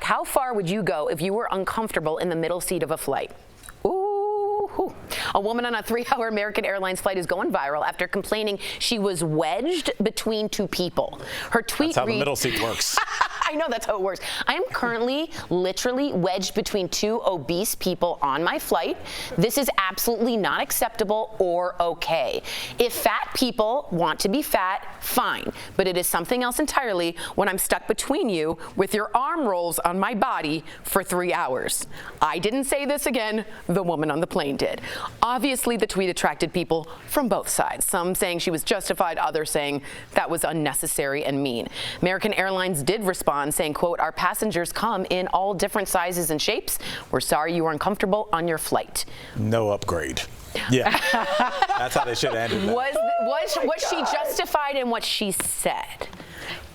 how far would you go if you were uncomfortable in the middle seat of a flight? Ooh. A woman on a 3-hour American Airlines flight is going viral after complaining she was wedged between two people. Her tweet That's how read, the middle seat works. I know that's how it works. I am currently literally wedged between two obese people on my flight. This is absolutely not acceptable or okay. If fat people want to be fat, fine. But it is something else entirely when I'm stuck between you with your arm rolls on my body for 3 hours. I didn't say this again, the woman on the plane did. Obviously, the tweet attracted people from both sides. Some saying she was justified, others saying that was unnecessary and mean. American Airlines did respond saying, quote, "Our passengers come in all different sizes and shapes. We're sorry you were uncomfortable on your flight." No upgrade. Yeah, that's how they should have ended that. Was she justified in what she said?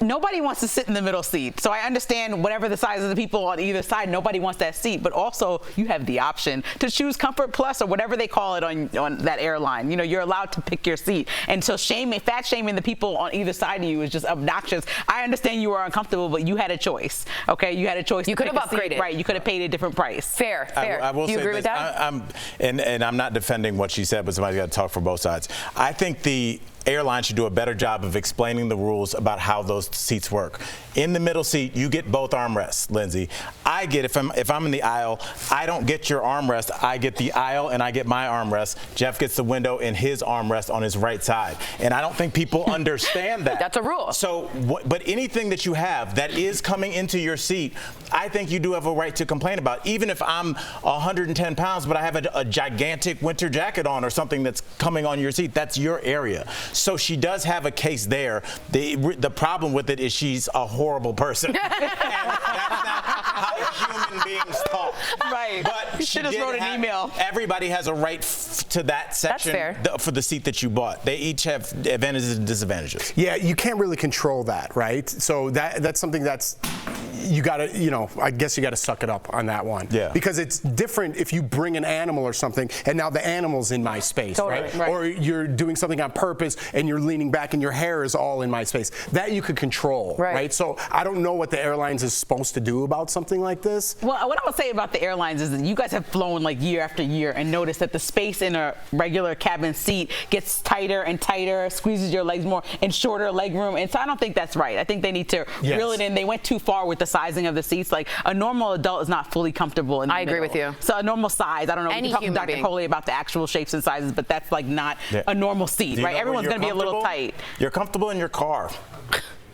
Nobody wants to sit in the middle seat. So I understand whatever the size of the people on either side, nobody wants that seat. But also, you have the option to choose Comfort Plus or whatever they call it on that airline. You know, you're allowed to pick your seat. And so fat shaming the people on either side of you is just obnoxious. I understand you were uncomfortable, but you had a choice. Okay, you had a choice. You could have upgraded. Right, you could have paid a different price. Fair. I will Do you say agree this, with that? and I'm not defending what she said, but somebody's got to talk for both sides. I think the airline should do a better job of explaining the rules about how those seats work. In the middle seat, you get both armrests, Lindsay. I get, if I'm in the aisle, I don't get your armrest. I get the aisle and I get my armrest. Jeff gets the window and his armrest on his right side. And I don't think people understand that. That's a rule. So, but anything that you have that is coming into your seat, I think you do have a right to complain about. Even if I'm 110 pounds, but I have a gigantic winter jacket on or something that's coming on your seat, that's your area. So she does have a case there. The problem with it is she's a horrible person. And that's not how human beings talk. Right. But she just wrote an email. Everybody has a right to that section for the seat that you bought. They each have advantages and disadvantages. Yeah, you can't really control that, right? So that's something that's you gotta, I guess you gotta suck it up on that one. Yeah. Because it's different if you bring an animal or something, and now the animal's in my space, right? Or you're doing something on purpose and you're leaning back and your hair is all in my space. That you could control, right? So I don't know what the airlines is supposed to do about something like this. Well, what I would say about the airlines is that you guys have flown like year after year and noticed that the space in a regular cabin seat gets tighter and tighter, squeezes your legs more, and shorter leg room. And so I don't think that's right. I think they need to reel it in. They went too far with the sizing of the seats. Like a normal adult is not fully comfortable in the middle. I agree with you. So a normal size, I don't know, we can talk to Dr. being. Coley about the actual shapes and sizes, but that's like not a normal seat, right? Everyone's going to be a little tight. You're comfortable in your car.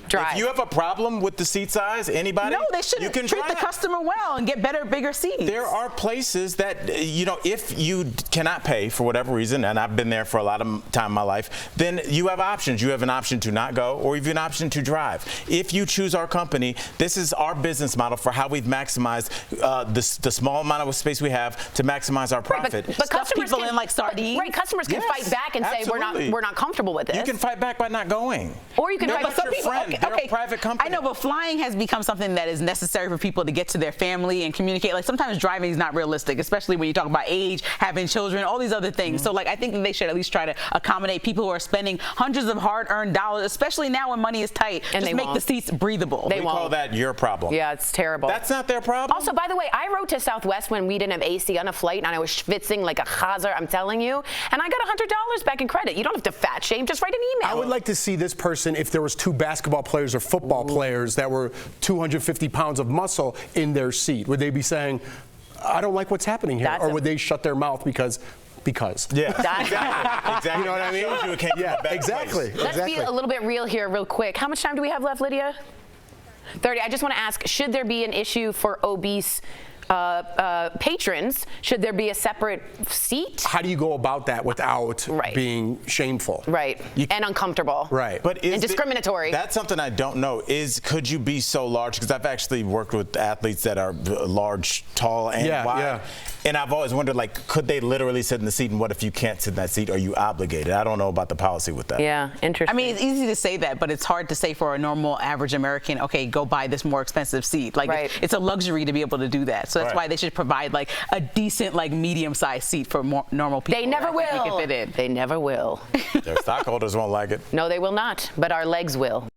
Drive. If you have a problem with the seat size, anybody? No, they should treat the customer well and get better, bigger seats. There are places that, if you cannot pay for whatever reason, and I've been there for a lot of time in my life, then you have options. You have an option to not go, or you have an option to drive. If you choose our company, this is our business model for how we've maximized the small amount of space we have to maximize our profit. But customers people in like sardines. Right, customers can fight back and say we're not comfortable with this. You can fight back by not going. Or you can fight back. Your friend. They're a private company. I know, but flying has become something that is necessary for people to get to their family and communicate. Like sometimes driving is not realistic, especially when you talk about age, having children, all these other things. So like I think that they should at least try to accommodate people who are spending hundreds of hard-earned dollars, especially now when money is tight. And just make the seats breathable. We call that your problem. Yeah, it's terrible. That's not their problem. Also, by the way, I rode to Southwest when we didn't have AC on a flight, and I was schwitzing like a chazer, I'm telling you, and I got $100 back in credit. You don't have to fat shame, just write an email. I would like to see this person, if there was 2 basketball players or football players that were 250 pounds of muscle in their seat, would they be saying, I don't like what's happening here? Or would they shut their mouth because? Yeah, exactly. You know what I mean? Yeah, exactly. Let's be a little bit real here real quick. How much time do we have left, Lydia? 30. I just want to ask, should there be an issue for obese patrons? Should there be a separate seat? How do you go about that without being shameful? Right. And uncomfortable. Right. But and discriminatory. That's something I don't know. Could you be so large? Because I've actually worked with athletes that are large, tall, and wide. Yeah. And I've always wondered, like, could they literally sit in the seat? And what if you can't sit in that seat? Are you obligated? I don't know about the policy with that. Yeah, interesting. I mean, it's easy to say that, but it's hard to say for a normal, average American, okay, go buy this more expensive seat. Like, it's a luxury to be able to do that. So that's why they should provide, like, a decent, like, medium-sized seat for more normal people. They never will. Can fit in. They never will. Their stockholders won't like it. No, they will not, but our legs will.